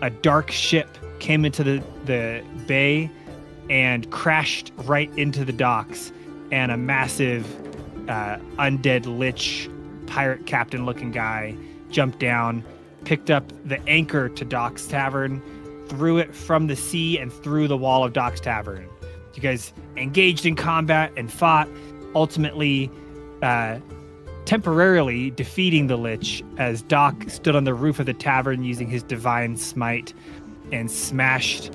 a dark ship came into the bay and crashed right into the docks, and a massive undead lich pirate captain looking guy jumped down, picked up the anchor to Doc's Tavern, threw it from the sea and through the wall of Doc's Tavern. You guys engaged in combat and fought, ultimately temporarily defeating the lich as Doc stood on the roof of the tavern using his divine smite and smashed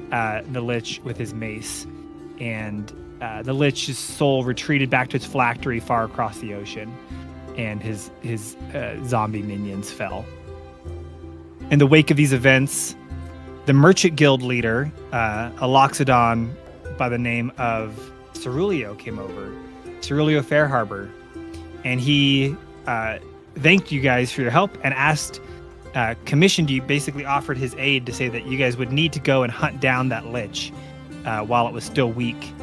the lich with his mace. And the lich's soul retreated back to its phylactery far across the ocean, and his zombie minions fell. In the wake of these events, the merchant guild leader, a Loxodon by the name of Cerulio, came over, Cerulio Fairharbor, and he thanked you guys for your help and commissioned you, basically offered his aid to say that you guys would need to go and hunt down that lich while it was still weak,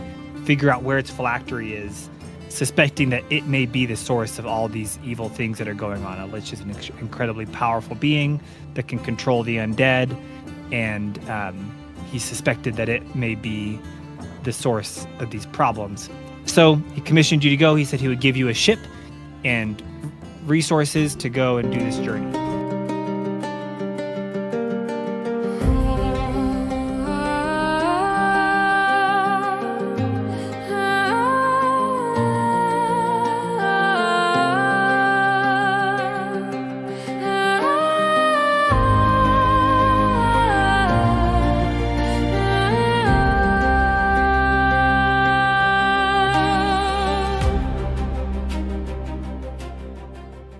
figure out where its phylactery is, suspecting that it may be the source of all these evil things that are going on. A lich is an incredibly powerful being that can control the undead, and he suspected that it may be the source of these problems. So he commissioned you to go. He said he would give you a ship and resources to go and do this journey.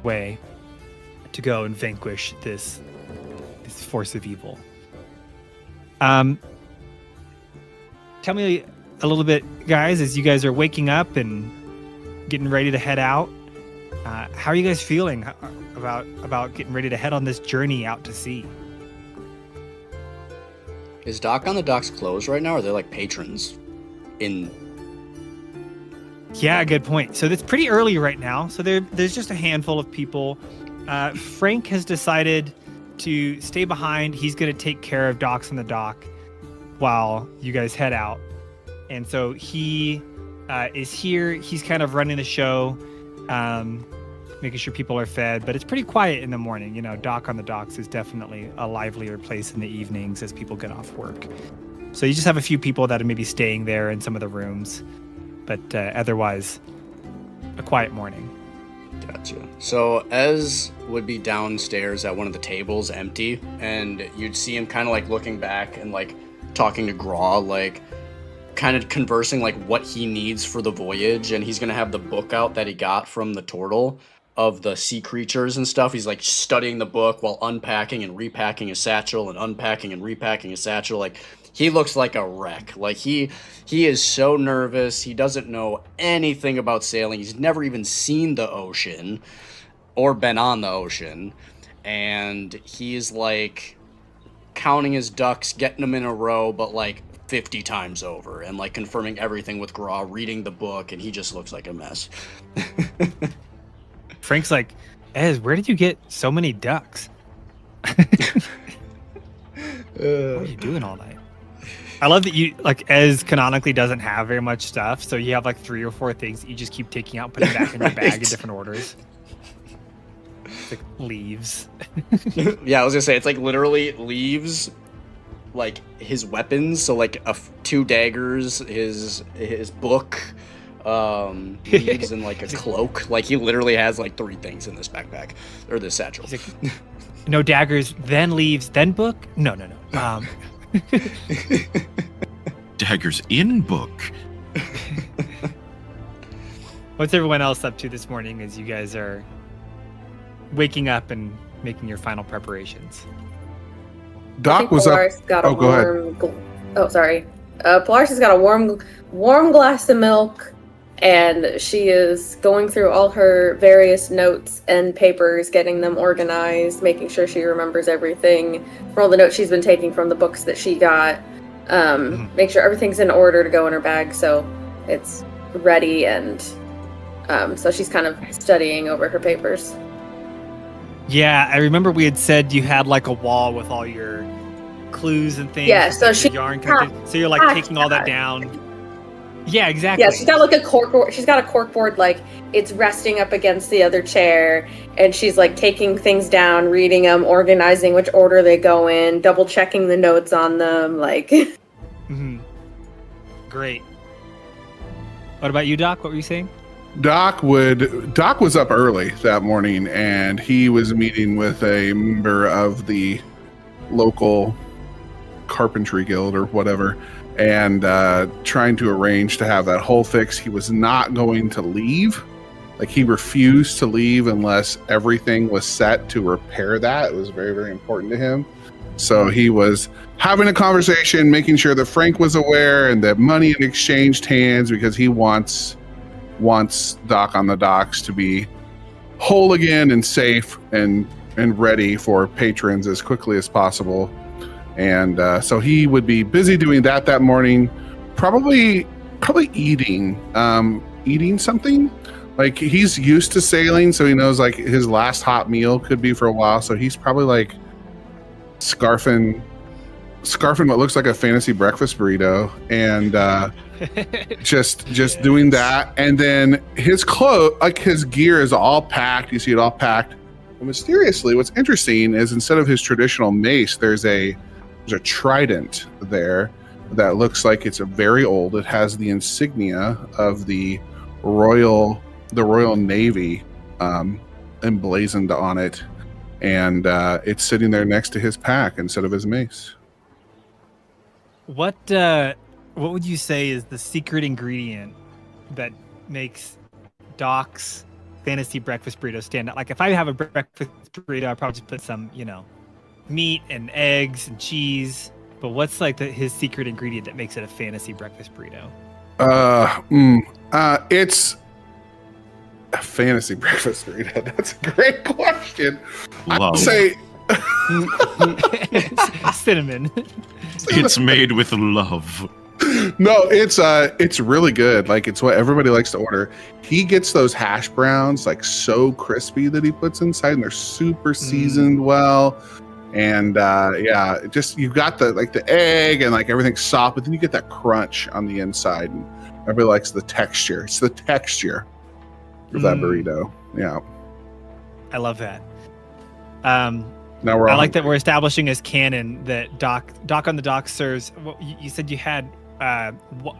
Way to go and vanquish this force of evil. Tell me a little bit, guys, as you guys are waking up and getting ready to head out. How are you guys feeling about getting ready to head on this journey out to sea? Is Doc on the docks closed right now, or are they like patrons in? Yeah, good point. So it's pretty early right now. So there's just a handful of people. Frank has decided to stay behind. He's going to take care of Docs on the dock while you guys head out. And so he is here. He's kind of running the show, making sure people are fed. But it's pretty quiet in the morning. You know, Doc on the docks is definitely a livelier place in the evenings as people get off work. So you just have a few people that are maybe staying there in some of the rooms. But otherwise, a quiet morning. Gotcha. So Ez would be downstairs at one of the tables empty, and you'd see him kind of like looking back and like talking to Graw, like kind of conversing like what he needs for the voyage, and he's going to have the book out that he got from the tortle of the sea creatures and stuff. He's like studying the book while unpacking and repacking his satchel and unpacking and repacking his satchel. Like, he looks like a wreck. Like, he is so nervous. He doesn't know anything about sailing. He's never even seen the ocean or been on the ocean. And he's, like, counting his ducks, getting them in a row, but, like, 50 times over. And, like, confirming everything with Graw, reading the book, and he just looks like a mess. Frank's like, Ez, where did you get so many ducks? What are you doing all night? I love that you, like, Ez canonically doesn't have very much stuff, so you have like 3 or 4 things that you just keep taking out and putting back in your bag in different orders. It's like leaves. Yeah, I was gonna say, it's like literally leaves, like his weapons, so like 2 daggers, his book, leaves, and like a cloak. Like, he literally has like 3 things in this backpack, or this satchel. Like, no daggers, then leaves, then book? No. Daggers in book. What's everyone else up to this morning as you guys are waking up and making your final preparations? Doc was up. Got go ahead. Sorry. Polaris has got a warm glass of milk, and she is going through all her various notes and papers, getting them organized, making sure she remembers everything from all the notes she's been taking from the books that she got. Make sure everything's in order to go in her bag, so it's ready, and so she's kind of studying over her papers. Yeah, I remember we had said you had like a wall with all your clues and things. Yeah, It's so like she- the yarn kind of, so you're like taking all that down. Yeah, exactly. Yeah, she's got like a corkboard. She's got a corkboard, like it's resting up against the other chair, and she's like taking things down, reading them, organizing which order they go in, double checking the notes on them, like. Mm-hmm. Great. What about you, Doc? What were you saying? Doc was up early that morning, and he was meeting with a member of the local carpentry guild or whatever, and trying to arrange to have that hole fixed. He was not going to leave. Like, he refused to leave unless everything was set to repair that. It was very, very important to him. So he was having a conversation, making sure that Frank was aware and that money had exchanged hands, because he wants Doc on the docks to be whole again and safe and ready for patrons as quickly as possible. And so he would be busy doing that morning, probably eating something. Like, he's used to sailing, so he knows like his last hot meal could be for a while. So he's probably like scarfing what looks like a fantasy breakfast burrito, and just doing that. And then his clothes, like his gear, is all packed. You see it all packed. And mysteriously, what's interesting is instead of his traditional mace, there's a trident there that looks like it's very old. It has the insignia of the Royal Navy emblazoned on it, and it's sitting there next to his pack instead of his mace. What would you say is the secret ingredient that makes Doc's fantasy breakfast burrito stand out? Like, if I have a breakfast burrito, I'd probably just put some, meat and eggs and cheese. But what's like his secret ingredient that makes it a fantasy breakfast burrito? It's a fantasy breakfast burrito. That's a great question. Love. I'd say Cinnamon. It's made with love. No, it's really good. Like, it's what everybody likes to order. He gets those hash browns like so crispy that he puts inside, and they're super seasoned well. And just you've got the egg and like everything's soft, but then you get that crunch on the inside, and everybody likes the texture. It's the texture of that burrito. Yeah, I love that. Now I like that we're establishing as canon that Doc on the Dock serves. You said you had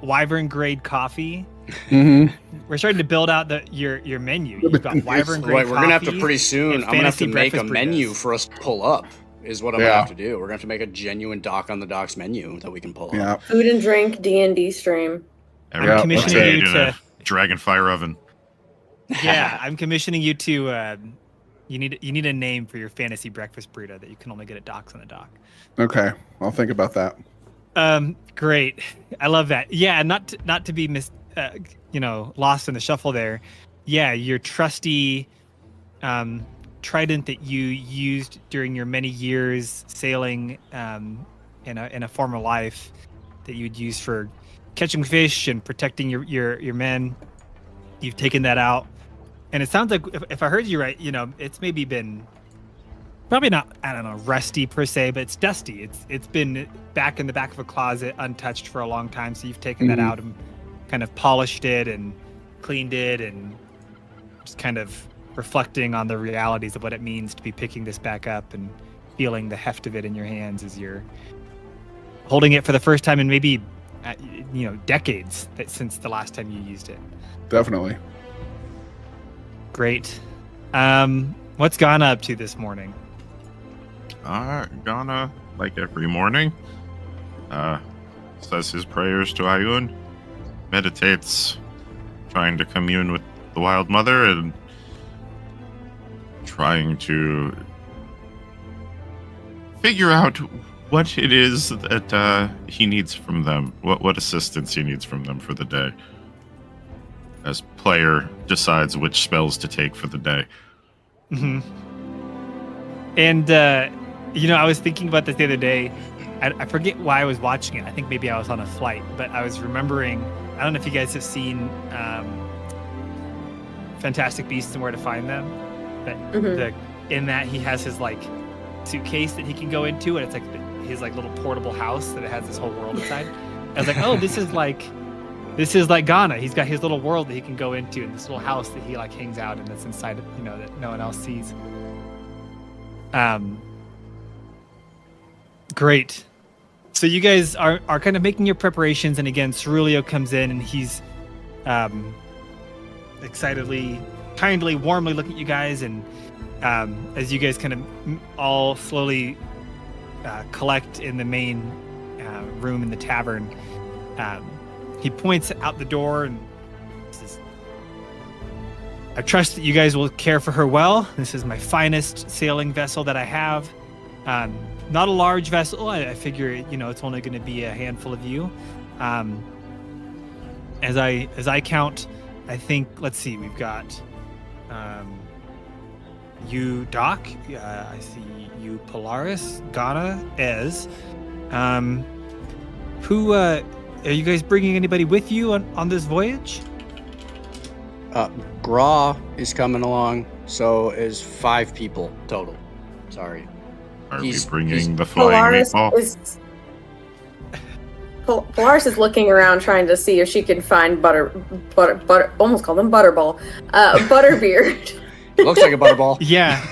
wyvern grade coffee. Mm-hmm. We're starting to build out your menu. You've got wyvern grade coffee. We're gonna have to pretty soon. I'm gonna have to make a breakfast menu burritos. for us to pull up. Is what I'm gonna have to do. We're gonna have to make a genuine Doc on the Docks menu that we can pull up. Food and drink D&D stream. I'm commissioning you to dragon fire oven. Yeah, I'm commissioning you to. You need a name for your fantasy breakfast burrito that you can only get at Docks on the Dock. Okay, I'll think about that. Great, I love that. Yeah, not to be lost in the shuffle there. Yeah, your trusty trident that you used during your many years sailing in a former life that you'd use for catching fish and protecting your men. You've taken that out. And it sounds like, if I heard you right, it's maybe been probably not, I don't know, rusty per se, but it's dusty. It's been back in the back of a closet, untouched for a long time. So you've taken that out and kind of polished it and cleaned it, and just kind of reflecting on the realities of what it means to be picking this back up and feeling the heft of it in your hands as you're holding it for the first time in maybe decades since the last time you used it. Definitely. Great. What's Ghana up to this morning? Ghana, like every morning, says his prayers to Ayun, meditates, trying to commune with the Wild Mother, and trying to figure out what it is that he needs from them, what assistance he needs from them for the day, as player decides which spells to take for the day. Mm-hmm. And I was thinking about this the other day. I forget why I was watching it. I think maybe I was on a flight, but I was remembering, I don't know if you guys have seen Fantastic Beasts and Where to Find Them, but in that he has his like suitcase that he can go into, and it's like his like little portable house that has this whole world inside. I was like, oh, this is like Ghana. He's got his little world that he can go into, and this little house that he like hangs out in that's inside, that no one else sees. Great. So you guys are kind of making your preparations, and again, Cerulio comes in and he's excitedly, kindly, warmly looking at you guys, and as you guys kind of all slowly collect in the main room in the tavern, he points out the door and says, I trust that you guys will care for her well. This is my finest sailing vessel that I have. Not a large vessel. I figure, it's only going to be a handful of you. As I count, I think, let's see, we've got you, Doc. I see you, Polaris, Ghana, Ez. Who are you guys bringing anybody with you on this voyage? Gra is coming along, so is 5 people total. Sorry. Are we bringing the flying Polaris meatball? Polaris is looking around trying to see if she can find almost called him Butterball. Butterbeard. Looks like a butterball. Yeah.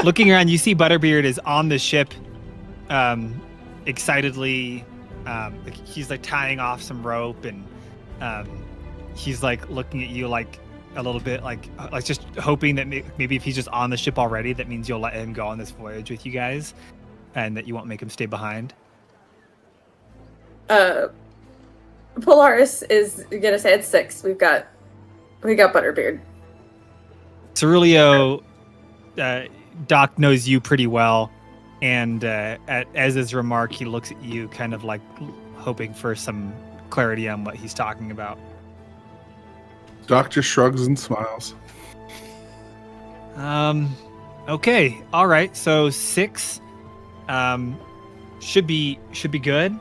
Looking around, you see Butterbeard is on the ship, excitedly. He's like tying off some rope, and he's like looking at you like a little bit like just hoping that maybe if he's just on the ship already, that means you'll let him go on this voyage with you guys, and that you won't make him stay behind. Polaris is gonna say it's 6. We got Butterbeard. Cerulio, Doc knows you pretty well, and as his remark, he looks at you kind of like hoping for some clarity on what he's talking about. Doc just shrugs and smiles. Okay, all right. So 6, should be good.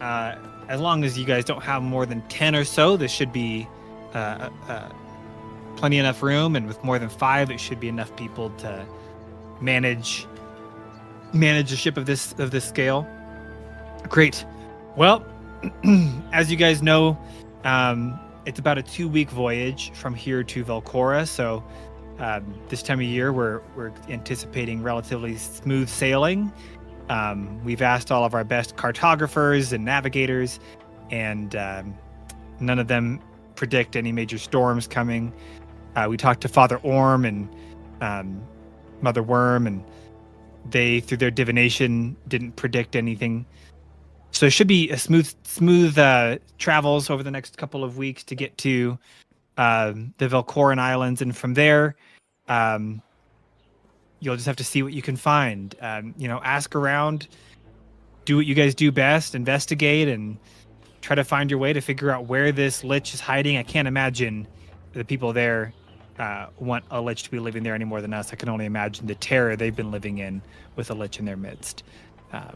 As long as you guys don't have more than 10 or so, this should be plenty enough room, and with more than 5, it should be enough people to manage a ship of this scale. Great. Well, as you guys know, it's about a 2-week voyage from here to Velkoran. So this time of year, we're anticipating relatively smooth sailing. We've asked all of our best cartographers and navigators, and none of them predict any major storms coming. We talked to Father Orm and Mother Worm, and they, through their divination, didn't predict anything. So it should be a smooth travels over the next couple of weeks to get to the Velkoran Islands, and from there, you'll just have to see what you can find. Ask around, do what you guys do best, investigate, and try to find your way to figure out where this lich is hiding. I can't imagine the people there want a lich to be living there any more than us. I can only imagine the terror they've been living in with a lich in their midst. If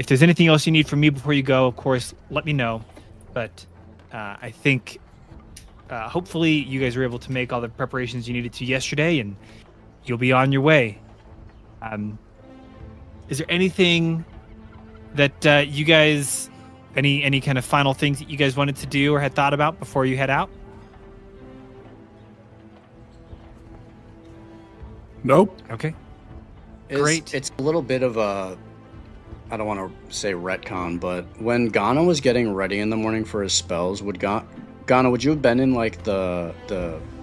there's anything else you need from me before you go, of course, let me know. But I think hopefully you guys were able to make all the preparations you needed to yesterday, and you'll be on your way. Is there anything that you guys, any kind of final things that you guys wanted to do or had thought about before you head out? Nope. Okay. Great. It's a little bit of a, I don't want to say retcon, but when Ghana was getting ready in the morning for his spells, Ghana, would you have been in like the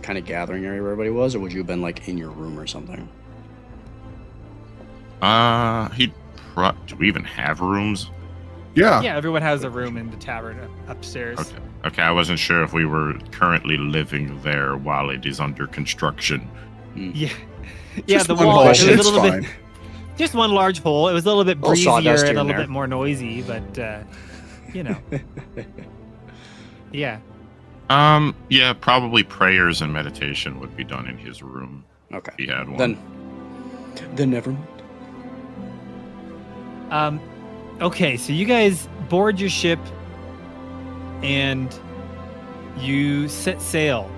kind of gathering area where everybody was, or would you have been like in your room or something? Do we even have rooms? Yeah. Yeah, everyone has a room in the tavern upstairs. Okay, I wasn't sure if we were currently living there while it is under construction. Yeah. Just The one wall. hole, It was a it's little fine. bit, just one large hole. It was a little bit Little breezier sawdust and here a and little there. bit more noisy, but yeah. Yeah, probably prayers and meditation would be done in his room. Okay. If he had one. Then never mind. Okay, so you guys board your ship and you set sail.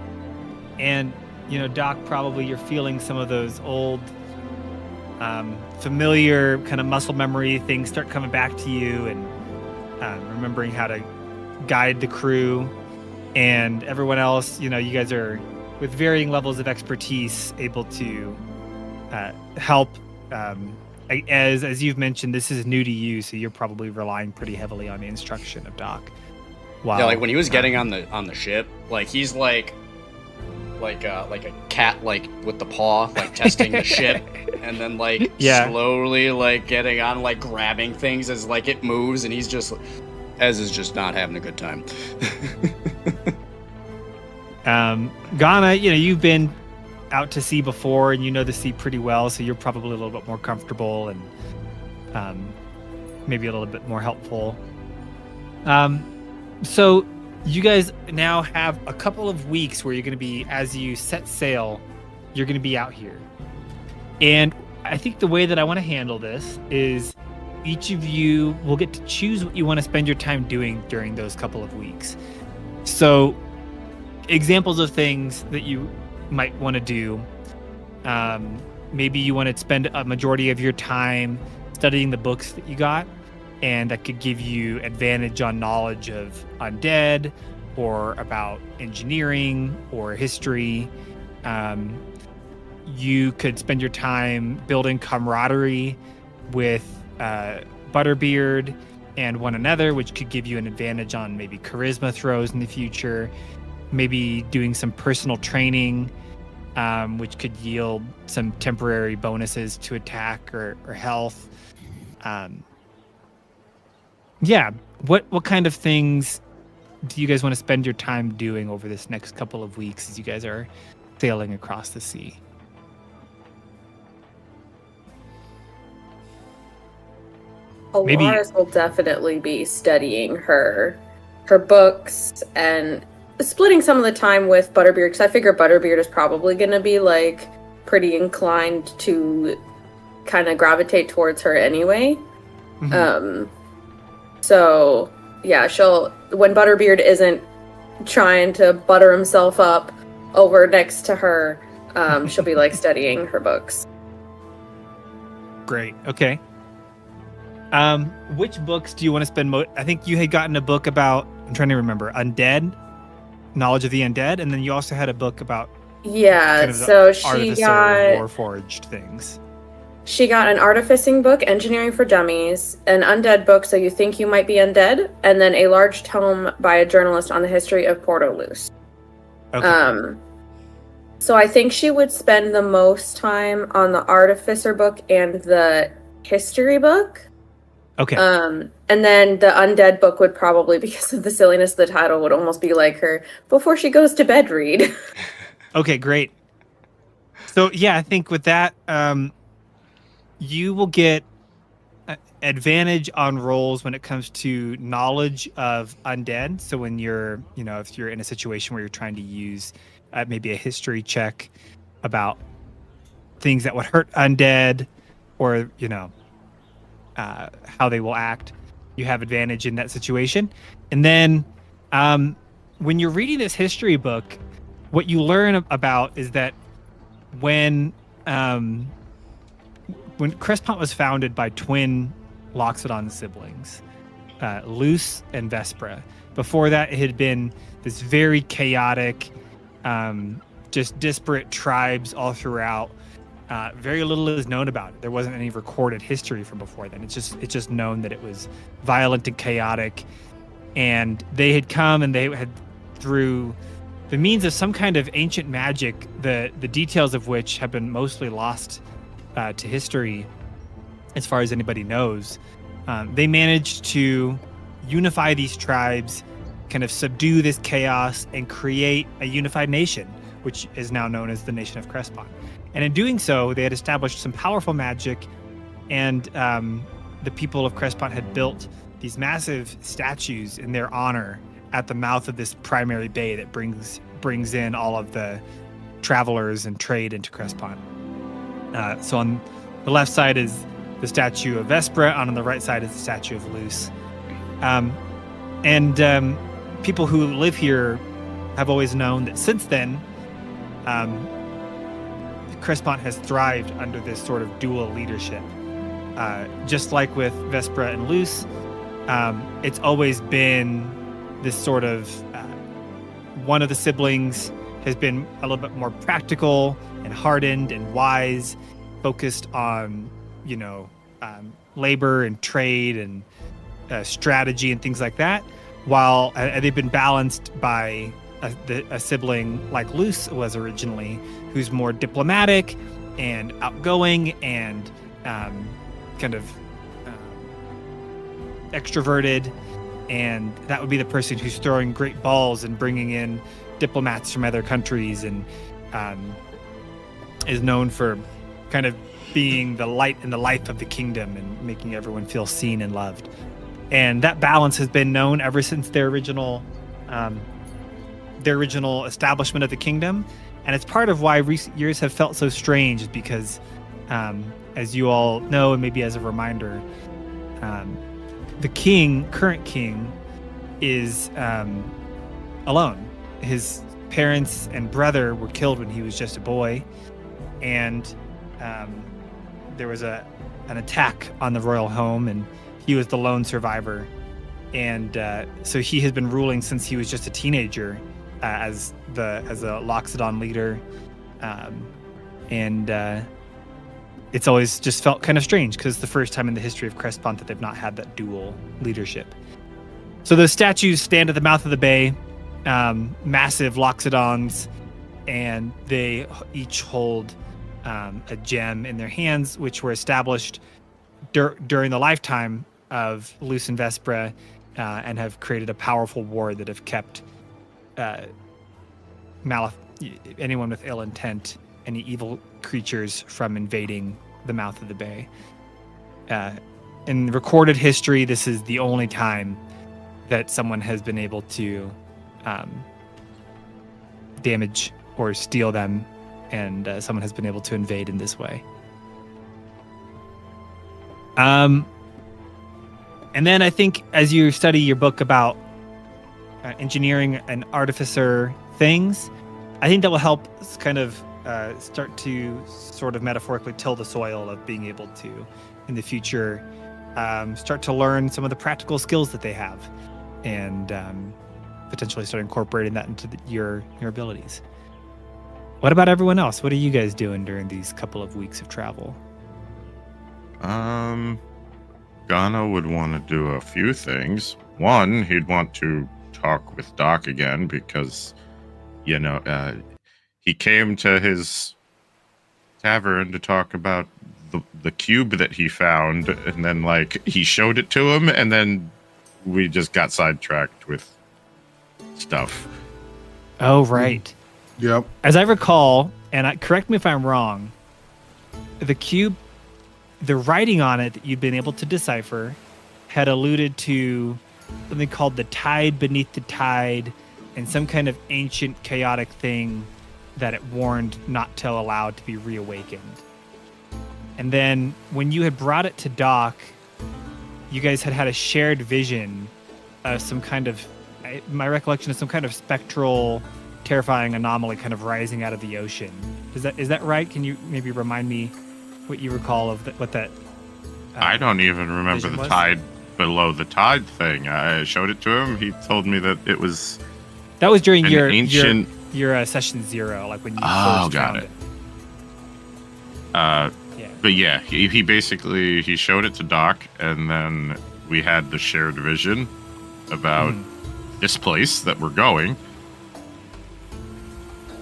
And, Doc, probably you're feeling some of those old familiar kind of muscle memory things start coming back to you, and remembering how to guide the crew, and everyone else. You guys are with varying levels of expertise able to help. As you've mentioned, this is new to you, so you're probably relying pretty heavily on the instruction of Doc. Wow. Yeah, like when he was getting on the ship, like he's like a cat, like with the paw, like testing the ship, and then like slowly like getting on, like grabbing things as like it moves, and he's just not having a good time. Ghana, you've been out to sea before, and you know the sea pretty well, so you're probably a little bit more comfortable and maybe a little bit more helpful. So you guys now have a couple of weeks where you're going to be, as you set sail, you're going to be out here. And I think the way that I want to handle this is each of you will get to choose what you want to spend your time doing during those couple of weeks. So examples of things that you might want to do. Maybe you want to spend a majority of your time studying the books that you got, and that could give you advantage on knowledge of undead or about engineering or history. You could spend your time building camaraderie with Butterbeard and one another, which could give you an advantage on maybe charisma throws in the future. Maybe doing some personal training, which could yield some temporary bonuses to attack or health. What kind of things do you guys want to spend your time doing over this next couple of weeks as you guys are sailing across the sea? Alaris will definitely be studying her books and splitting some of the time with Butterbeard, because I figure Butterbeard is probably going to be like pretty inclined to kind of gravitate towards her anyway. Mm-hmm. So yeah, when Butterbeard isn't trying to butter himself up over next to her, she'll be like studying her books. Great. Okay. Which books do you want to spend I think you had gotten a book about, I'm trying to remember, undead, knowledge of the undead, and then you also had a book about so she got warforged things. She got an artificing book, Engineering for Dummies, an undead book, So You Think You Might Be Undead, and then a large tome by a journalist on the history of PortoLuce. Okay. So I think she would spend the most time on the artificer book and the history book. Okay. And then the undead book would probably, because of the silliness of the title, would almost be like her before she goes to bed read. Okay, great. So yeah, I think with that, you will get advantage on rolls when it comes to knowledge of undead. So when you're, if you're in a situation where you're trying to use maybe a history check about things that would hurt undead, or, how they will act, you have advantage in that situation. And then when you're reading this history book, what you learn about is that when Crespont was founded by twin Loxodon siblings, Luce and Vespra. Before that, it had been this very chaotic, just disparate tribes all throughout. Very little is known about it. There wasn't any recorded history from before then. It's just known that it was violent and chaotic, and they had come and they had, through the means of some kind of ancient magic, the details of which have been mostly lost to history as far as anybody knows. They managed to unify these tribes, kind of subdue this chaos, and create a unified nation, which is now known as the Nation of Crespont. And in doing so, they had established some powerful magic, and the people of Crespont had built these massive statues in their honor at the mouth of this primary bay that brings in all of the travelers and trade into Crespont. So on the left side is the statue of Vespra, on the right side is the statue of Luce. And people who live here have always known that since then, Crespont has thrived under this sort of dual leadership. Just like with Vespra and Luce, it's always been this sort of one of the siblings has been a little bit more practical and hardened and wise, focused on, labor and trade and strategy and things like that, while they've been balanced by a sibling like Luce was originally, who's more diplomatic and outgoing and extroverted, and that would be the person who's throwing great balls and bringing in diplomats from other countries, and is known for kind of being the light in the life of the kingdom and making everyone feel seen and loved. And that balance has been known ever since their original establishment of the kingdom. And it's part of why recent years have felt so strange, is because, as you all know, and maybe as a reminder, the current king, is alone. His parents and brother were killed when he was just a boy, and there was an attack on the royal home, and he was the lone survivor. And so he has been ruling since he was just a teenager, as a Loxodon leader, and it's always just felt kind of strange because it's the first time in the history of Crespont that they've not had that dual leadership. So those statues stand at the mouth of the bay, massive Loxodons, and they each hold a gem in their hands, which were established during the lifetime of Luce and Vespra, and have created a powerful ward that have kept anyone with ill intent, any evil creatures, from invading the mouth of the bay. In recorded history, this is the only time that someone has been able to damage or steal them, and someone has been able to invade in this way. And then I think as you study your book about engineering and artificer things, I think that will help kind of start to sort of metaphorically till the soil of being able to, in the future, start to learn some of the practical skills that they have, and potentially start incorporating that into your abilities. What about everyone else? What are you guys doing during these couple of weeks of travel? Ghana would want to do a few things. One, he'd want to talk with Doc again because, he came to his tavern to talk about the cube that he found, and then, he showed it to him, and then we just got sidetracked with stuff. Oh, right. Yep. As I recall, and correct me if I'm wrong, the cube, the writing on it that you've been able to decipher, had alluded to something called the tide beneath the tide, and some kind of ancient chaotic thing that it warned not to allow to be reawakened. And then when you had brought it to Doc, you guys had a shared vision of some kind of, my recollection is some kind of spectral, terrifying anomaly kind of rising out of the ocean. Is that right? Can you maybe remind me what you recall of what that? I don't even remember the tide below the tide thing. I showed it to him. He told me that it was. That was during your ancient. Your session 0, like when you first got found it. Yeah. But yeah, he basically he showed it to Doc, and then we had the shared vision about this place that we're going.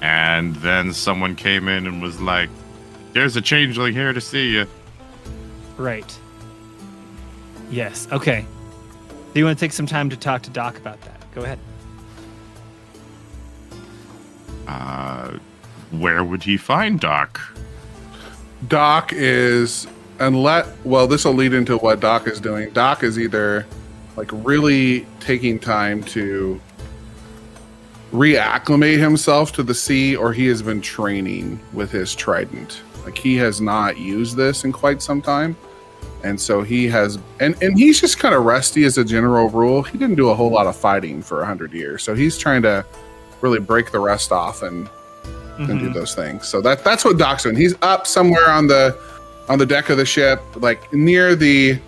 And then someone came in and was like, "There's a changeling here to see you." Right. Yes. Okay. Do you want to take some time to talk to Doc about that? Go ahead. Where would he find Doc? Doc is, this will lead into what Doc is doing. Doc is either really taking time to reacclimate himself to the sea, or he has been training with his trident. He has not used this in quite some time. And so he has, and he's just kind of rusty as a general rule. He didn't do a whole lot of fighting for 100 years. So he's trying to really break the rust off and and do those things. So that's what Doc's doing. He's up somewhere on the deck of the ship, like near the.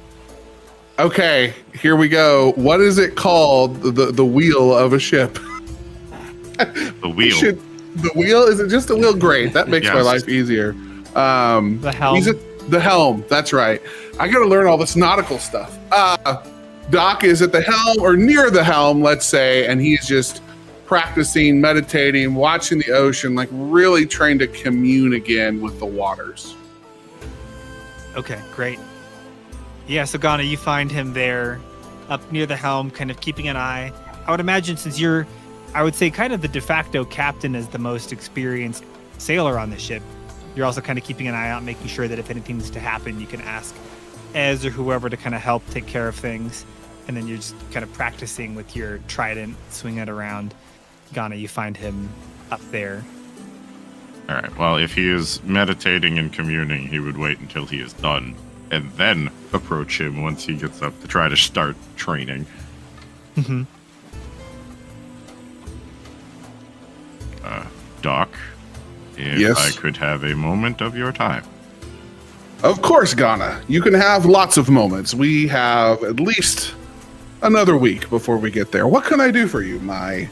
Okay, here we go. What is it called? The wheel of a ship. The wheel. The wheel? Is it just the wheel? Great. That makes my life easier. The helm. The helm. That's right. I got to learn all this nautical stuff. Doc is at the helm or near the helm, let's say, and he's just practicing, meditating, watching the ocean, like really trying to commune again with the waters. Okay, great. Yeah, so Ghana, you find him there up near the helm, kind of keeping an eye. I would imagine since you're, I would say, kind of the de facto captain as the most experienced sailor on the ship, you're also kind of keeping an eye out, making sure that if anything's to happen, you can ask Ez or whoever to kind of help take care of things. And then you're just kind of practicing with your trident, swinging it around. Ghana, you find him up there. All right. Well, if he is meditating and communing, he would wait until he is done and then approach him once he gets up to try to start training. Mm-hmm. Doc, if Yes? I could have a moment of your time. Of course, Ghana. You can have lots of moments. We have at least another week before we get there. What can I do for you, my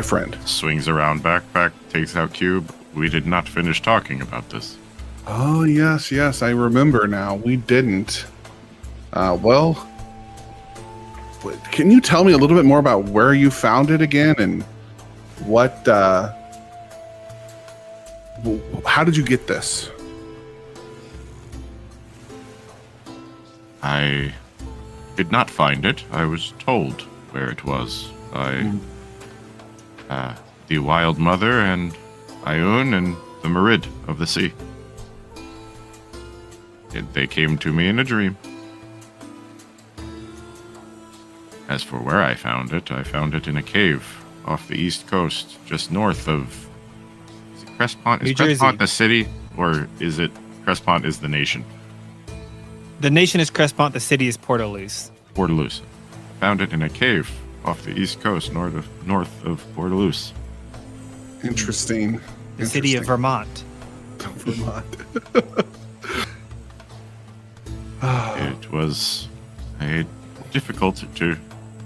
friend? Swings around backpack, takes out cube. We did not finish talking about this. Oh, yes, I remember now. We didn't. Well, can you tell me a little bit more about where you found it again and what, how did you get this? I did not find it. I was told where it was by the Wild Mother and Ioun and the Merid of the sea. They came to me in a dream. As for where I found it in a cave off the east coast, just north of... Is it Crestpont? Is New Jersey. Crestpont the city, or is it Crestpont is the nation? The nation is Crestpont, the city is PortoLuce. PortoLuce. Found it in a cave off the east coast, north of PortoLuce. Interesting. The city of Vermont. Vermont. It was difficult to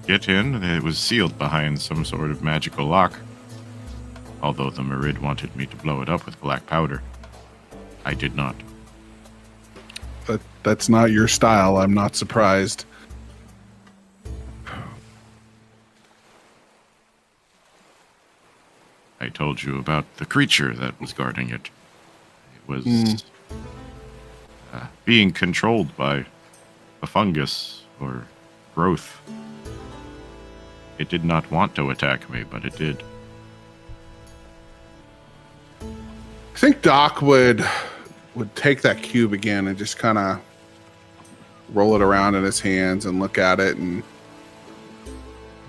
get in. It was sealed behind some sort of magical lock. Although the Merid wanted me to blow it up with black powder. I did not. That's not your style. I'm not surprised. I told you about the creature that was guarding it. It was being controlled by a fungus or growth. It did not want to attack me, but it did. I think Doc would take that cube again and just kind of roll it around in his hands and look at it and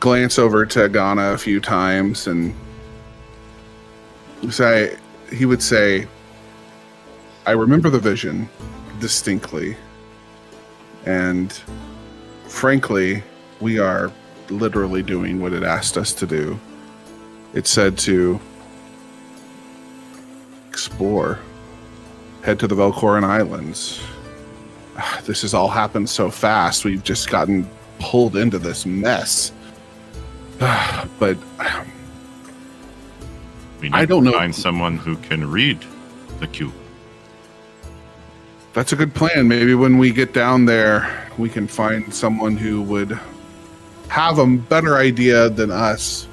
glance over to Ghana a few times and he would say, I remember the vision distinctly. And frankly, we are literally doing what it asked us to do. It said to explore, head to the Velkoran Islands. This has all happened so fast. We've just gotten pulled into this mess. But we need I don't to know. Find someone who can read the cube. That's a good plan. Maybe when we get down there, we can find someone who would have a better idea than us.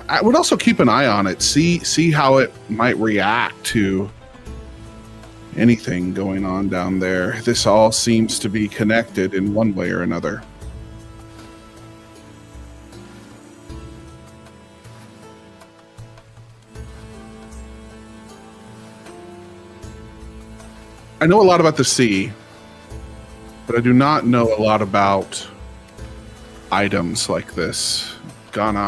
I would also keep an eye on it, see how it might react to anything going on down there. This all seems to be connected in one way or another. I know a lot about the sea, but I do not know a lot about items like this. Ghana,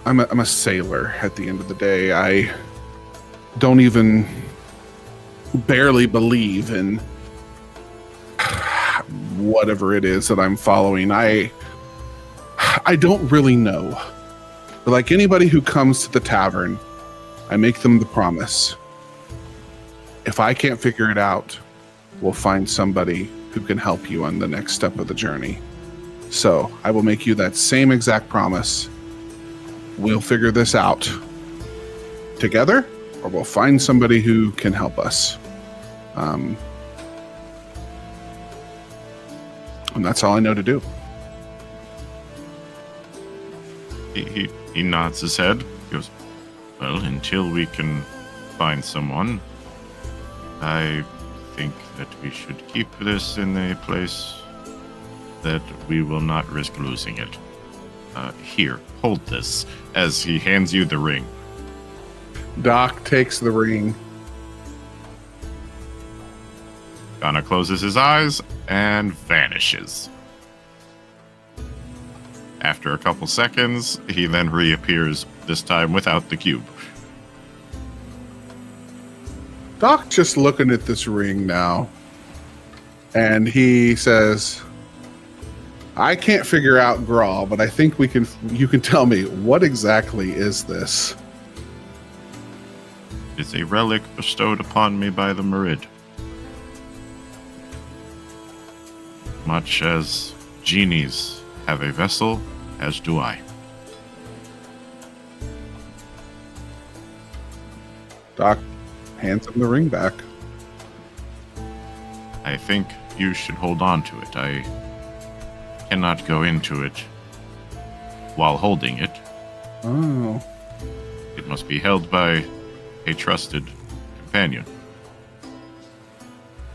I'm a sailor at the end of the day. I don't even barely believe in whatever it is that I'm following. I don't really know. But like anybody who comes to the tavern, I make them the promise. If I can't figure it out, we'll find somebody who can help you on the next step of the journey. So I will make you that same exact promise. We'll figure this out together, or we'll find somebody who can help us. And that's all I know to do. He nods his head. He goes, well, until we can find someone, I think that we should keep this in a place that we will not risk losing it. Here, hold this, as he hands you the ring. Doc takes the ring. Ghana closes his eyes and vanishes. After a couple seconds, he then reappears, this time without the cube. Doc just looking at this ring now, and he says, I can't figure out Grawl, but I think you can tell me, what exactly is this? It's a relic bestowed upon me by the Merid. Much as genies have a vessel, as do I. Doc hands him the ring back. I think you should hold on to it. I cannot go into it while holding it. Oh. It must be held by a trusted companion.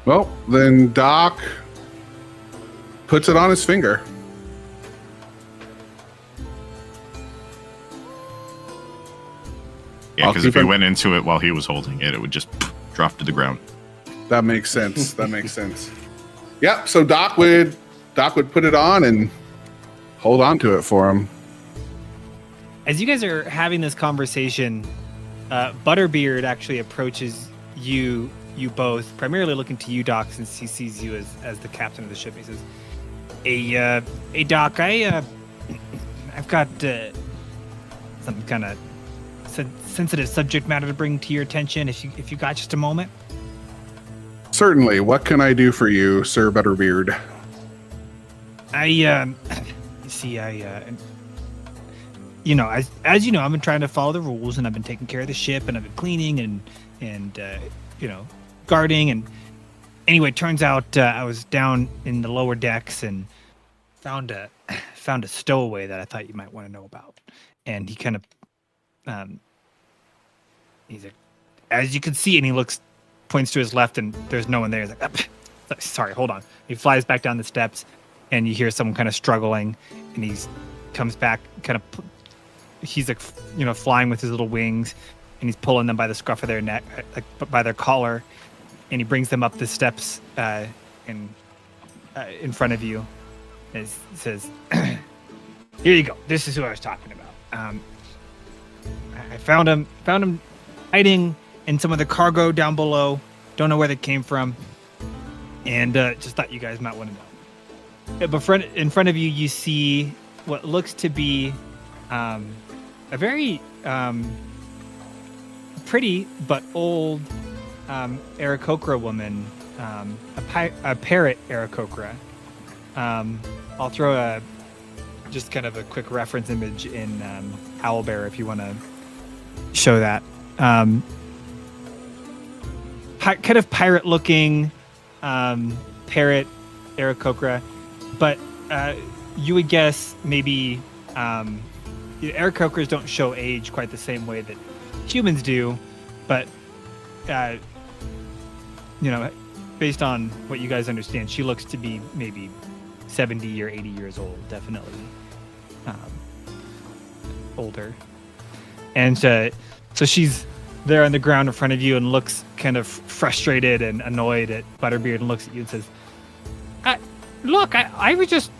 Well, then Doc puts it on his finger. Yeah, I'll because keep if he it- went into it while he was holding it, it would just drop to the ground. That makes sense. That makes sense. Yep. So Doc would put it on and hold on to it for him. As you guys are having this conversation, Butterbeard actually approaches you both, primarily looking to you, Doc, since he sees you as the captain of the ship. He says, "Hey, Doc, I've got some kind of sensitive subject matter to bring to your attention. If you got just a moment." Certainly. What can I do for you, Sir Butterbeard? You see, you know, as you know, I've been trying to follow the rules, and I've been taking care of the ship, and I've been cleaning and you know, guarding. And anyway, it turns out I was down in the lower decks and found a stowaway that I thought you might want to know about. And he kind of he's like, as you can see, and he points to his left, and there's no one there. He's like, sorry, hold on. He flies back down the steps, and you hear someone kind of struggling, and comes back, kind of, he's like, you know, flying with his little wings, and he's pulling them by the scruff of their neck, like by their collar, and he brings them up the steps in front of you. And says, "Here you go. This is who I was talking about. I found him hiding in some of the cargo down below. Don't know where they came from, and just thought you guys might want to know." But in front of you, you see what looks to be a very pretty but old Aarakocra woman, a parrot Aarakocra. I'll throw just kind of a quick reference image in Owlbear if you want to show that. Kind of pirate-looking parrot Aarakocra, but you would guess maybe Aarakocras don't show age quite the same way that humans do, but you know, based on what you guys understand, she looks to be maybe 70 or 80 years old, definitely older. And so she's there on the ground in front of you and looks kind of frustrated and annoyed at Butterbeard, and looks at you and says, "Look, I just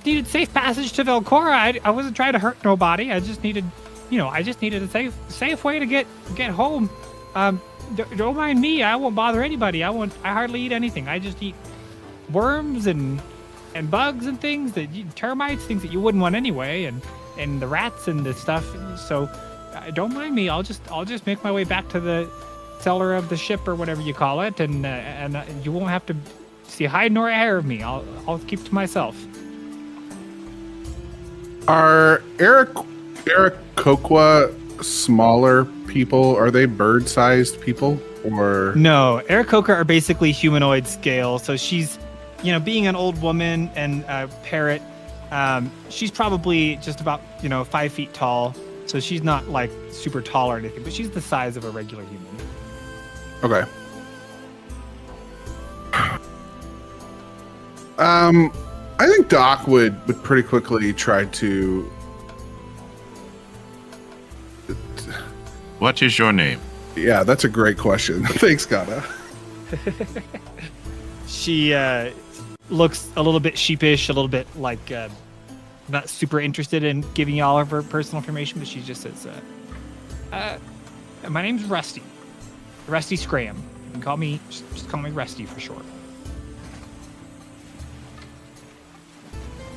needed safe passage to Velkoran. I wasn't trying to hurt nobody. I just needed a safe way to get home. Don't mind me. I won't bother anybody. I hardly eat anything. I just eat worms and bugs and things termites, things that you wouldn't want anyway. And and the rats and the stuff. So don't mind me. I'll just make my way back to the cellar of the ship or whatever you call it, and you won't have to see hide nor hair of me. I'll keep to myself. Are Aarakocra smaller people? Are they bird-sized people? Or No, Aarakocra are basically humanoid scale. So she's, being an old woman and a parrot, she's probably just about, 5 feet tall. So she's not like super tall or anything, but she's the size of a regular human. Okay. I think Doc would pretty quickly try to. What is your name? Yeah, that's a great question. Thanks, Gata. She looks a little bit sheepish, a little bit like not super interested in giving you all of her personal information, but she just says, my name's Rusty. Rusty Scram. You can call me, just call me Rusty for short.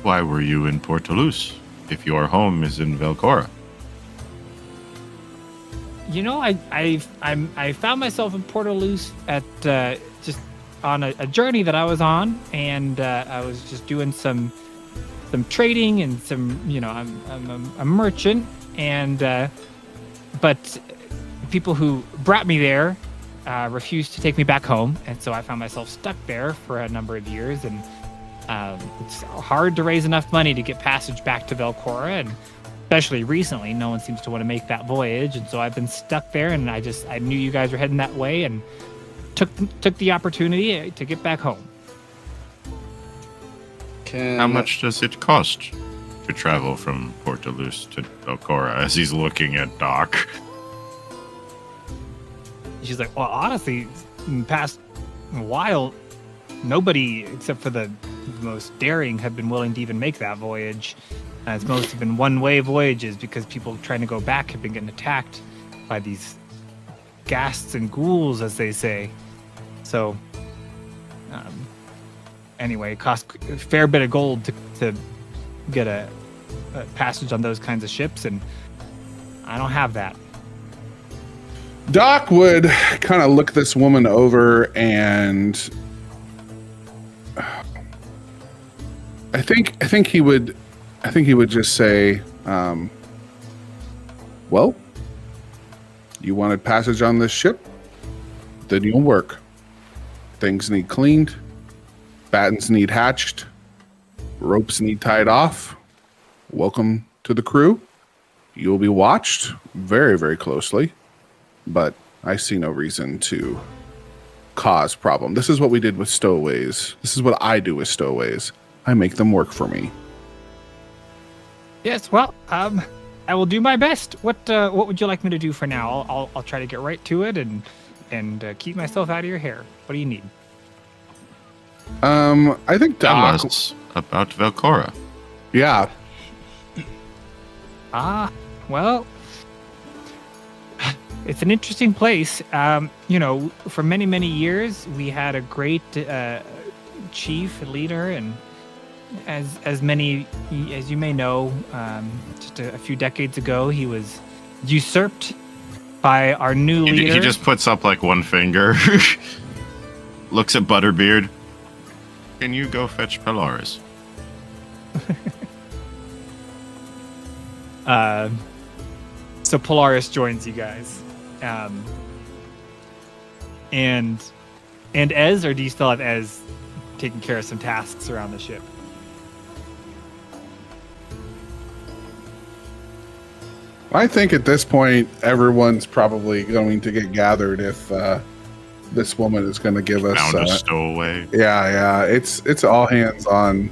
Why were you in PortoLuce if your home is in Velkoran? I found myself in PortoLuce at just on a journey that I was on, and I was just doing some trading and some, I'm a merchant, and but people who brought me there refused to take me back home, and so I found myself stuck there for a number of years, and it's hard to raise enough money to get passage back to Velkoran, and especially recently, no one seems to want to make that voyage, and so I've been stuck there, and I knew you guys were heading that way, and took the opportunity to get back home. How much does it cost to travel from PortoLuce to Velkoran? As he's looking at Doc. She's like, well, honestly, in the past while, nobody except for the most daring have been willing to even make that voyage. It's mostly been one-way voyages because people trying to go back have been getting attacked by these ghasts and ghouls, as they say. So, anyway, it costs a fair bit of gold to get a passage on those kinds of ships, and I don't have that. Doc would kind of look this woman over, and I think he would just say, well, you wanted passage on this ship? Then you'll work. Things need cleaned. Battens need hatched. Ropes need tied off. Welcome to the crew. You'll be watched very, very closely, but I see no reason to cause problem. This is what we did with stowaways. This is what I do with stowaways. I make them work for me. Yes, well, I will do my best. What would you like me to do for now? I'll try to get right to it and keep myself out of your hair. What do you need? I think Tell Doc. us about Velkoran. Yeah. Well, it's an interesting place. For many, many years, we had a great chief, leader, and as many as you may know, just a few decades ago, he was usurped by our new leader. He just puts up like one finger, looks at Butterbeard. Can you go fetch Polaris? So Polaris joins you guys, and Ez, or do you still have Ez taking care of some tasks around the ship? I think at this point, everyone's probably going to get gathered if this woman is going to give us. Found a stowaway. Yeah. It's all hands on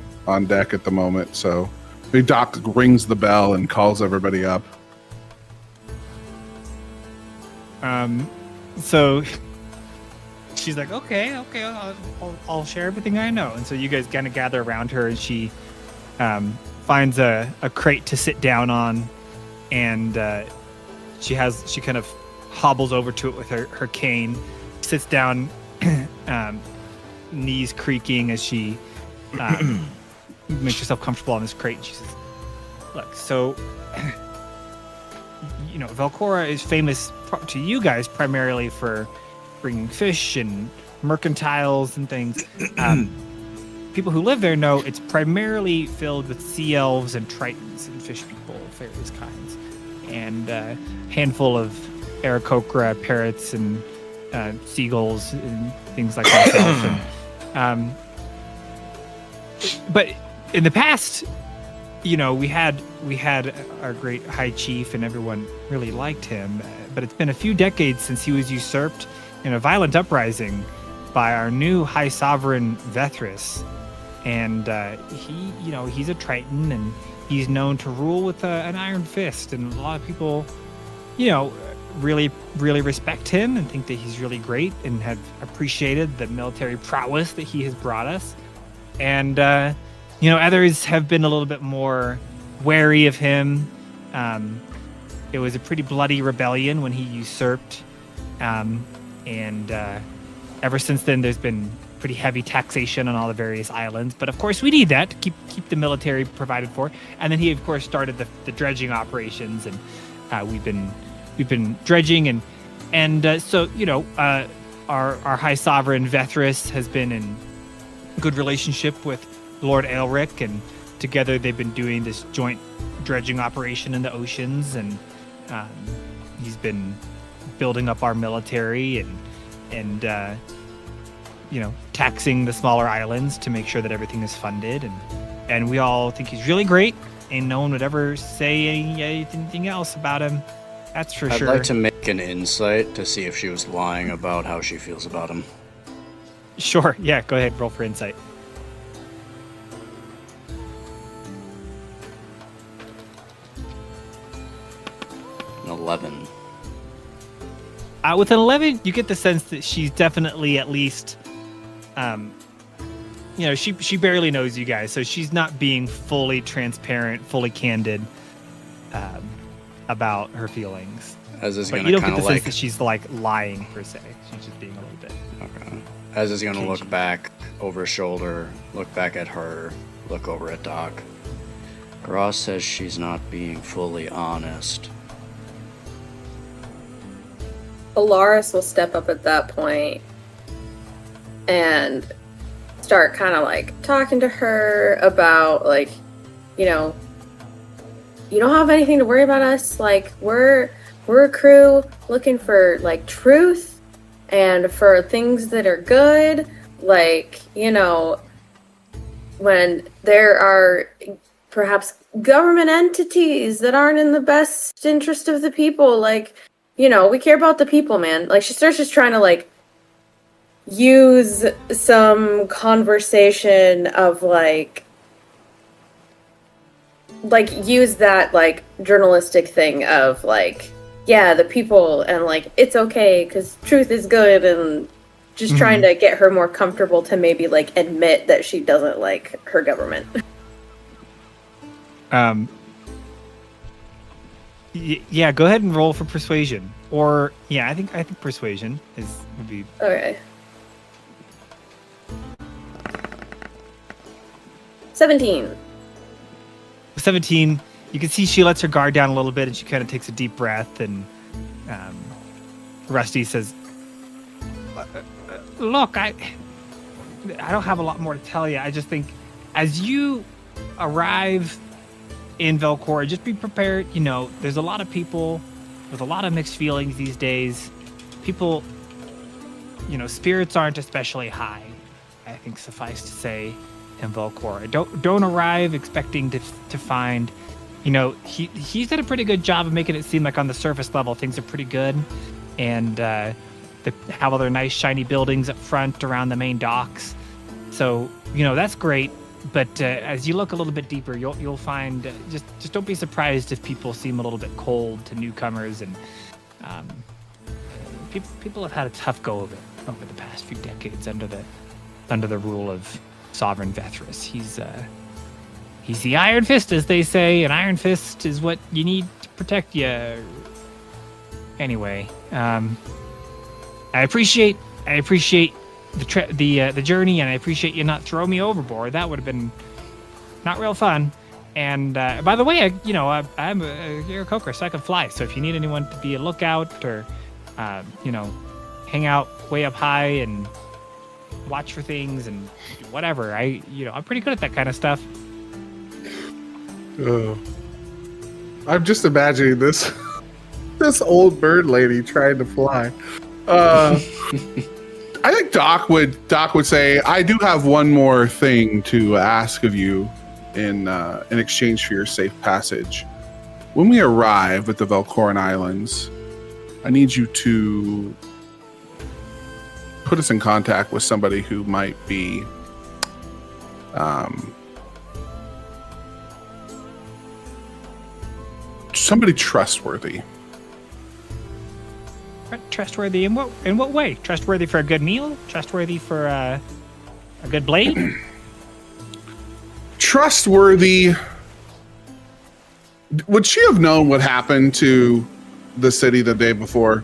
deck at the moment. So the Doc rings the bell and calls everybody up. So she's like, okay, I'll share everything I know. And so you guys kind of gather around her, and she finds a crate to sit down on. And she kind of hobbles over to it with her cane, sits down, knees creaking as she makes herself comfortable on this crate. And she says, look, so Velkora is famous to you guys primarily for bringing fish and mercantiles and things. People who live there know it's primarily filled with sea elves and tritons and fish people of various kinds, and a handful of Aarakocra parrots and seagulls and things like myself. But in the past, we had our great high chief, and everyone really liked him. But it's been a few decades since he was usurped in a violent uprising by our new high sovereign Vethris, and he's a Triton, and he's known to rule with an iron fist, and a lot of people, really, really respect him and think that he's really great and have appreciated the military prowess that he has brought us. And others have been a little bit more wary of him. It was a pretty bloody rebellion when he usurped, and ever since then there's been pretty heavy taxation on all the various islands. But of course we need that to keep the military provided for. And then he of course started the dredging operations, and we've been dredging, and so our high sovereign Vethris has been in good relationship with Lord Aelric, and together they've been doing this joint dredging operation in the oceans, and he's been building up our military and taxing the smaller islands to make sure that everything is funded, and we all think he's really great, and no one would ever say anything else about him. That's for sure. I'd like to make an insight to see if she was lying about how she feels about him. Sure, yeah, go ahead, roll for insight. 11. With an 11, you get the sense that she's definitely at least, she barely knows you guys, so she's not being fully transparent, fully candid about her feelings. As is But gonna you don't get kind the of sense that she's lying per se. She's just being a little bit. Okay. Az is gonna look cagey. back over his shoulder, look back at her, look over at Doc. Gross says she's not being fully honest. Alaris will step up at that point and start kind of talking to her about you don't have anything to worry about us. We're a crew looking for truth and for things that are good. When there are perhaps government entities that aren't in the best interest of the people, we care about the people, man. She starts just trying to use some conversation of use that journalistic thing of the people, and it's okay because truth is good, and just trying to get her more comfortable to maybe admit that she doesn't like her government. Yeah, go ahead and roll for persuasion. Or I think persuasion would be Okay. 17. 17. You can see she lets her guard down a little bit, and she kind of takes a deep breath, and Rusty says, look, I don't have a lot more to tell you. I just think as you arrive in Velkora, just be prepared. There's a lot of people with a lot of mixed feelings these days. People, spirits aren't especially high, I think suffice to say, in Velkora. Don't arrive expecting to find, he's done a pretty good job of making it seem like on the surface level things are pretty good, and they have all their nice shiny buildings up front around the main docks. So, that's great. But as you look a little bit deeper, you'll find just don't be surprised if people seem a little bit cold to newcomers, and people have had a tough go of it over the past few decades under the rule of Sovereign Vethris. He's the Iron Fist, as they say, and Iron Fist is what you need to protect you. Anyway, I appreciate the journey, and I appreciate you not throwing me overboard. That would have been not real fun. And by the way, I'm a coker, so I can fly. So if you need anyone to be a lookout or, hang out way up high and watch for things and whatever, I'm pretty good at that kind of stuff. I'm just imagining this this old bird lady trying to fly. I think Doc would say, I do have one more thing to ask of you in exchange for your safe passage. When we arrive at the Velkoran Islands, I need you to put us in contact with somebody who might be somebody trustworthy. Trustworthy in what way? Trustworthy for a good meal? Trustworthy for a good blade? Trustworthy. Would she have known what happened to the city the day before?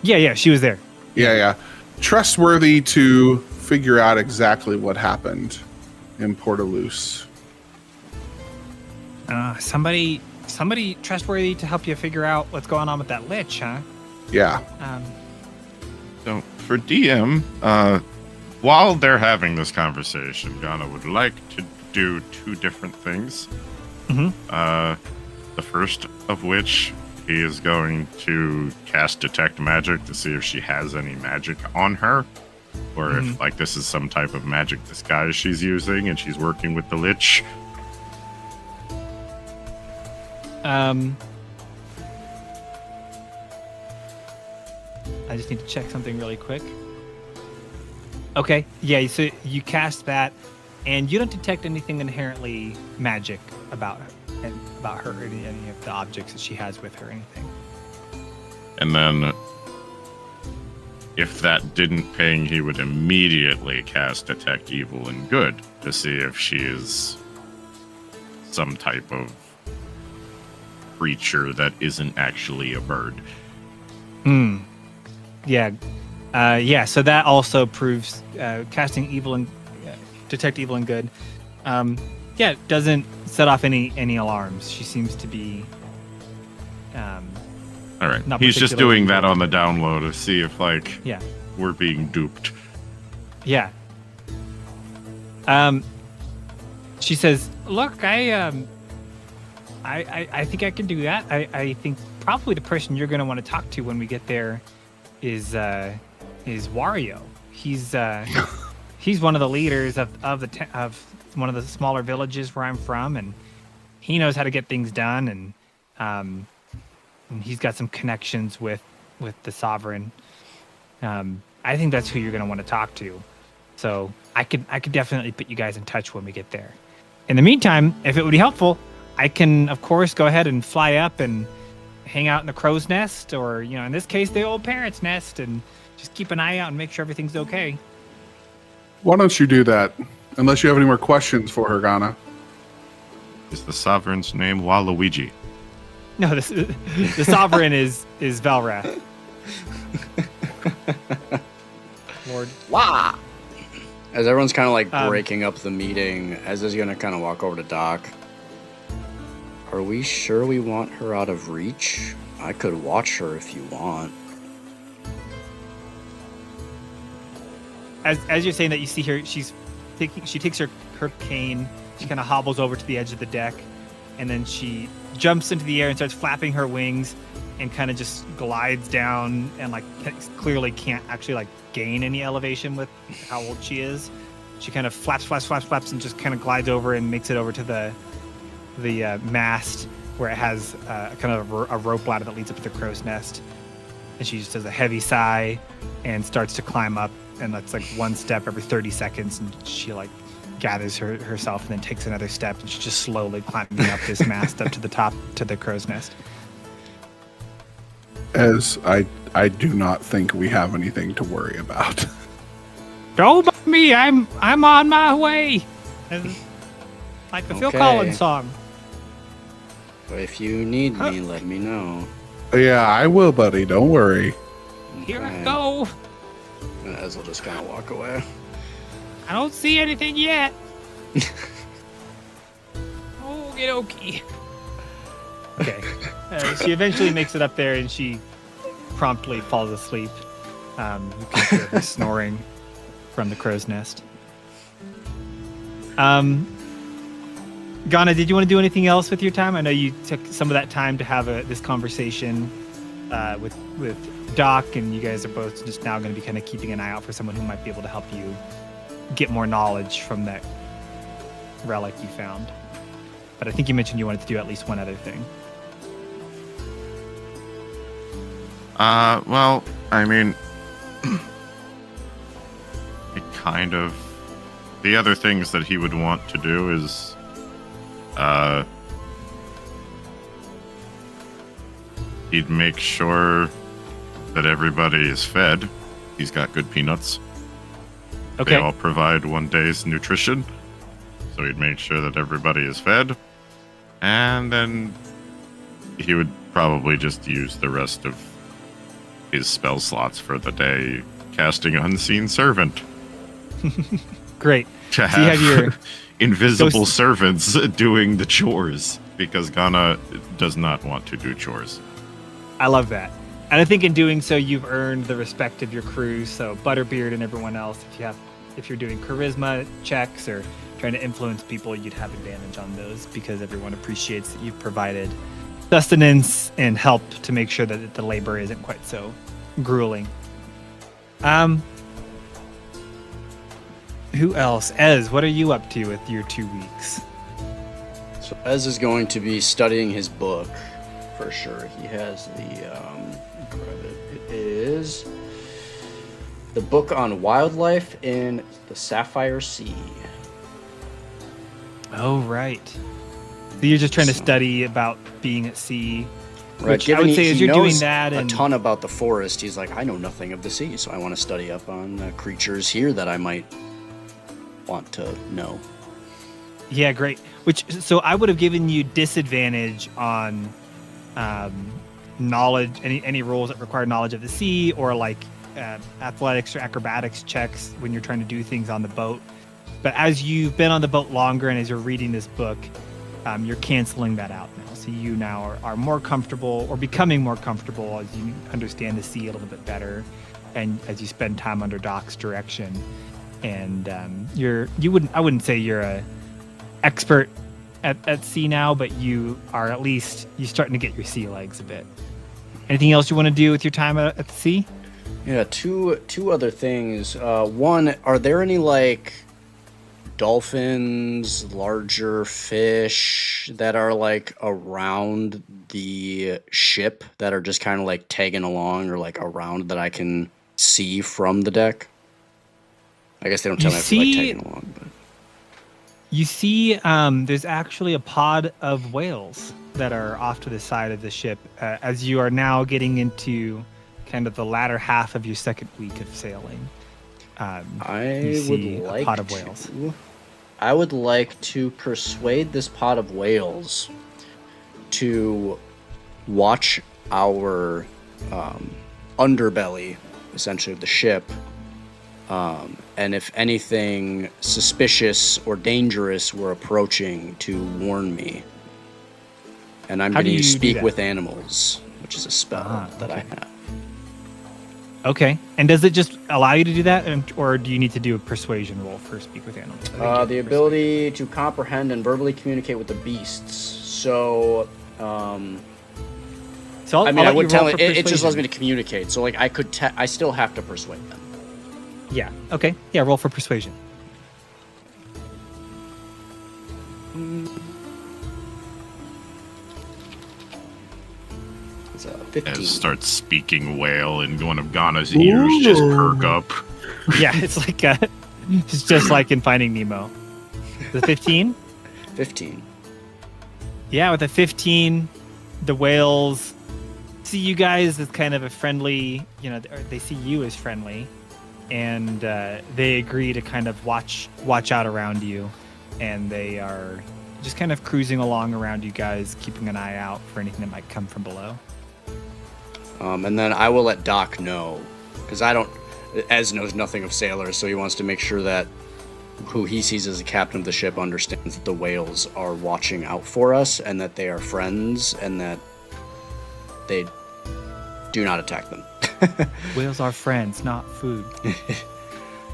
Yeah, she was there. Yeah. Trustworthy to figure out exactly what happened in PortoLuce. Somebody trustworthy to help you figure out what's going on with that lich, huh? Yeah. So for DM, while they're having this conversation, Ghana would like to do two different things. Mm-hmm. The first of which he is going to cast Detect Magic to see if she has any magic on her, or if this is some type of magic disguise she's using and she's working with the lich. I just need to check something really quick. Okay, yeah, so you cast that, and you don't detect anything inherently magic about her or any of the objects that she has with her or anything. And then, if that didn't ping, he would immediately cast Detect Evil and Good to see if she is some type of creature that isn't actually a bird. Yeah, so that also proves casting evil and detect evil and good. It doesn't set off any alarms. She seems to be. All right, he's just doing that on the download to see if we're being duped. Yeah. She says, "Look, I think I can do that. I think probably the person you're going to want to talk to when we get there is Wario. He's one of the leaders of one of the smaller villages where I'm from, and he knows how to get things done, and he's got some connections with the sovereign. I think that's who you're going to want to talk to. So I could definitely put you guys in touch when we get there. In the meantime, if it would be helpful, I can, of course, go ahead and fly up and hang out in the crow's nest, or, in this case, the old parrot's nest, and just keep an eye out and make sure everything's okay." Why don't you do that? Unless you have any more questions for her, Ghana. Is the sovereign's name Waluigi? No, the sovereign is Velrath. Lord. Wah! As everyone's kind of breaking up the meeting, Ez is going to kind of walk over to Doc. Are we sure we want her out of reach? I could watch her if you want. As you're saying that, you see her, she takes her cane, she kind of hobbles over to the edge of the deck, and then she jumps into the air and starts flapping her wings and kind of just glides down and clearly can't actually gain any elevation with how old she is. She kind of flaps and just kind of glides over and makes it over to the mast where it has kind of a rope ladder that leads up to the crow's nest, and she just does a heavy sigh and starts to climb up, and that's one step every 30 seconds, and she gathers herself and then takes another step, and she's just slowly climbing up this mast up to the top to the crow's nest. As I do not think we have anything to worry about. Don't mind me, I'm on my way. Like the Phil Collins song. If you need me, let me know. Yeah, I will, buddy. Don't worry. Here I go. And Ez will just kind of walk away. I don't see anything yet. Oh, Okie dokie. Okay. She eventually makes it up there, and she promptly falls asleep. You can hear her snoring from the crow's nest. Ghana, did you want to do anything else with your time? I know you took some of that time to have this conversation with Doc, and you guys are both just now going to be kind of keeping an eye out for someone who might be able to help you get more knowledge from that relic you found. But I think you mentioned you wanted to do at least one other thing. Well, I mean, it kind of... The other things that he would want to do is, he'd make sure that everybody is fed. He's got good peanuts. Okay. They all provide 1 day's nutrition. So he'd make sure that everybody is fed. And then he would probably just use the rest of his spell slots for the day casting Unseen Servant. Great. To So you have your invisible servants doing the chores, because Ghana does not want to do chores. I love that. And I think in doing so, you've earned the respect of your crew. So Butterbeard and everyone else, if you're doing charisma checks or trying to influence people, you'd have advantage on those because everyone appreciates that you've provided sustenance and help to make sure that the labor isn't quite so grueling. Who else? Ez, what are you up to with your 2 weeks? So Ez is going to be studying his book for sure. He has it is the book on wildlife in the Sapphire Sea. Oh, right. So you're just trying to study about being at sea. Right. Which I would say as you're doing that, a and ton about the forest. He's like, I know nothing of the sea, so I want to study up on creatures here that I might want to know. yeah, great. So I would have given you disadvantage on knowledge, any roles that require knowledge of the sea, or like athletics or acrobatics checks when you're trying to do things on the boat. But as you've been on the boat longer and as you're reading this book, you're canceling that out now. So you now are more comfortable, or becoming more comfortable, as you understand the sea a little bit better, and as you spend time under Doc's direction. And I wouldn't say you're a expert at sea now, but you are at least starting to get your sea legs a bit. Anything else you want to do with your time at the sea? Yeah, two other things. One, are there any like dolphins, larger fish that are like around the ship that are just kind of like tagging along, or like around that I can see from the deck? I guess they don't tell me if they're like tagging along, but you see there's actually a pod of whales that are off to the side of the ship as you are now getting into kind of the latter half of your second week of sailing. I would like a pod of whales. I would like to persuade this pod of whales to watch our underbelly, essentially, of the ship. And if anything suspicious or dangerous were approaching, to warn me. And I'm going to speak with animals, which is a spell that I have. Okay. And does it just allow you to do that, or do you need to do a persuasion roll for speak with animals? The ability to comprehend and verbally communicate with the beasts. So, I would tell it. It just allows me to communicate. So, like, I still have to persuade them. Yeah. Okay. Yeah. Roll for persuasion. It's a 15. As starts speaking whale, and one of Ghana's ears just perk up. Yeah, it's just like in Finding Nemo. The 15? 15. Yeah, with a 15, the whales see you guys as kind of a friendly, they see you as friendly, and they agree to kind of watch out around you, and they are just kind of cruising along around you guys, keeping an eye out for anything that might come from below. And then I will let Doc know, because Ez knows nothing of sailors, so he wants to make sure that who he sees as the captain of the ship, understands that the whales are watching out for us and that they are friends and that they do not attack them. Whales are friends, not food.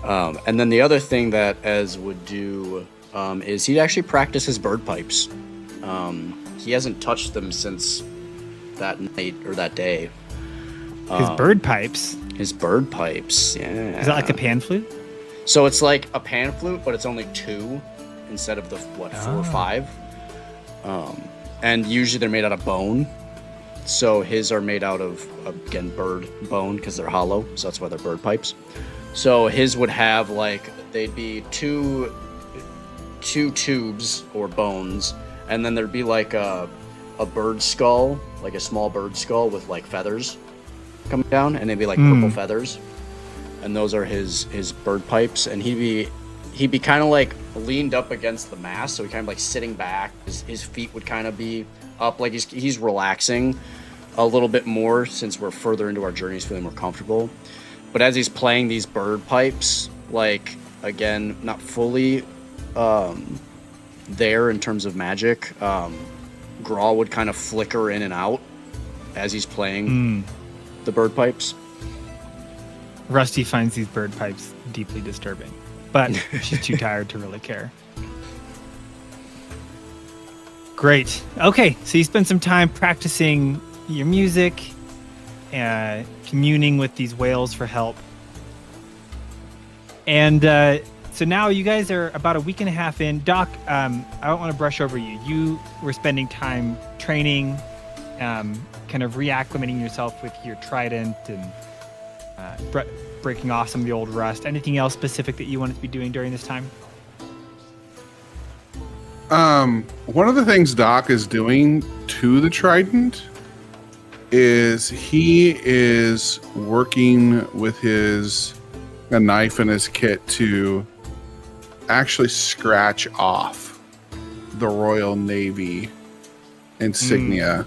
And then the other thing that Ez would do is he'd actually practice his bird pipes. He hasn't touched them since that night or that day. His bird pipes? His bird pipes, yeah. Is that like a pan flute? So it's like a pan flute, but it's only 2 instead of the, 4 or 5. And usually they're made out of bone. So his are made out of, again, bird bone because they're hollow. So that's why they're bird pipes. So his would have they'd be two tubes or bones. And then there'd be like a bird skull, like a small bird skull with like feathers coming down. And they'd be like purple feathers. And those are his bird pipes, and he'd be kind of like leaned up against the mast, so he kind of like sitting back. His feet would kind of be up, like he's relaxing a little bit more since we're further into our journey, he's feeling more comfortable. But as he's playing these bird pipes, like again, not fully there in terms of magic, Graw would kind of flicker in and out as he's playing the bird pipes. Rusty finds these bird pipes deeply disturbing, but she's too tired to really care. Great. Okay, so you spend some time practicing your music, communing with these whales for help. And so now you guys are about a week and a half in. Doc, I don't want to brush over you. You were spending time training, kind of reacclimating yourself with your trident and breaking off some of the old rust. Anything else specific that you wanted to be doing during this time? One of the things Doc is doing to the trident is he is working with a knife in his kit to actually scratch off the Royal Navy insignia,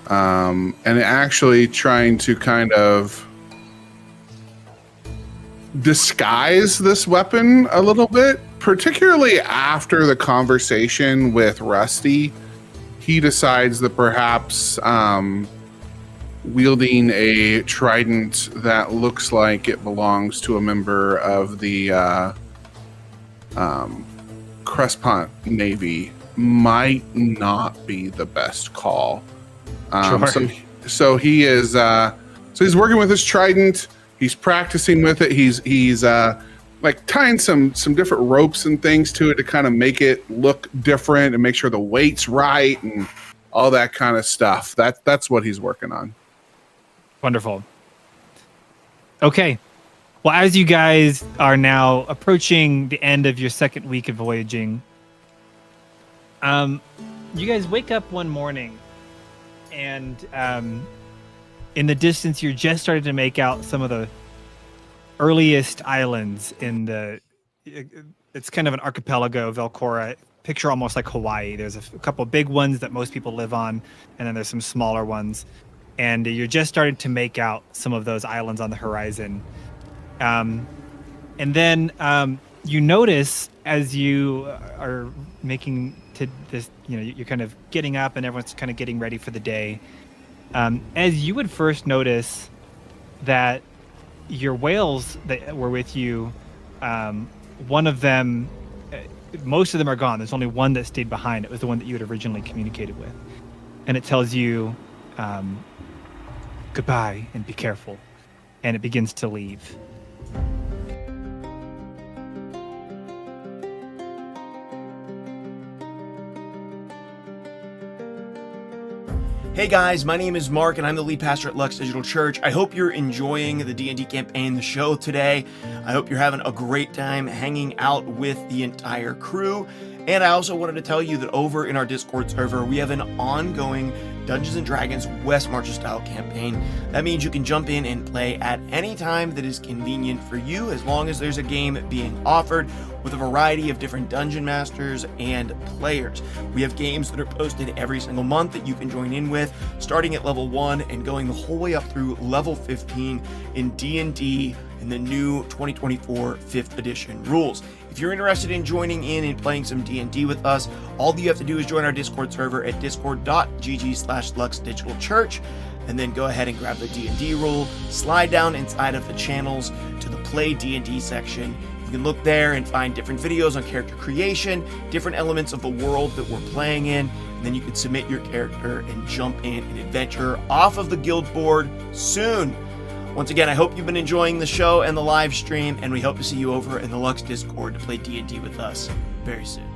and actually trying to kind of disguise this weapon a little bit, particularly after the conversation with Rusty. He decides that perhaps wielding a trident that looks like it belongs to a member of the Crespont Navy might not be the best call. Sure. So he is he's working with his trident. He's practicing with it. He's like tying some different ropes and things to it to kind of make it look different and make sure the weight's right and all that kind of stuff. That's what he's working on. Wonderful. Okay. Well, as you guys are now approaching the end of your second week of voyaging, you guys wake up one morning and in the distance, you're just starting to make out some of the earliest islands in it's kind of an archipelago, Velkora. Picture almost like Hawaii. There's a couple big ones that most people live on, and then there's some smaller ones. And you're just starting to make out some of those islands on the horizon. And then you notice as you are making to this, you're kind of getting up and everyone's kind of getting ready for the day. As you would first notice that your whales that were with you, one of them, most of them are gone. There's only one that stayed behind. It was the one that you had originally communicated with. And it tells you, goodbye and be careful. And it begins to leave. Hey guys, my name is Mark and I'm the lead pastor at Lux Digital Church. I hope you're enjoying the D&D campaign, the show today. I hope you're having a great time hanging out with the entire crew. And I also wanted to tell you that over in our Discord server, we have an ongoing Dungeons & Dragons West Marches style campaign. That means you can jump in and play at any time that is convenient for you, as long as there's a game being offered with a variety of different dungeon masters and players. We have games that are posted every single month that you can join in with, starting at level 1 and going the whole way up through level 15 in D&D in the new 2024 5th edition rules. If you're interested in joining in and playing some D&D with us, all you have to do is join our Discord server at discord.gg/luxdigitalchurch, and then go ahead and grab the D&D rule, slide down inside of the channels to the Play D&D section. You can look there and find different videos on character creation, different elements of the world that we're playing in, and then you can submit your character and jump in and adventure off of the guild board soon. Once again, I hope you've been enjoying the show and the live stream, and we hope to see you over in the Lux Discord to play D&D with us very soon.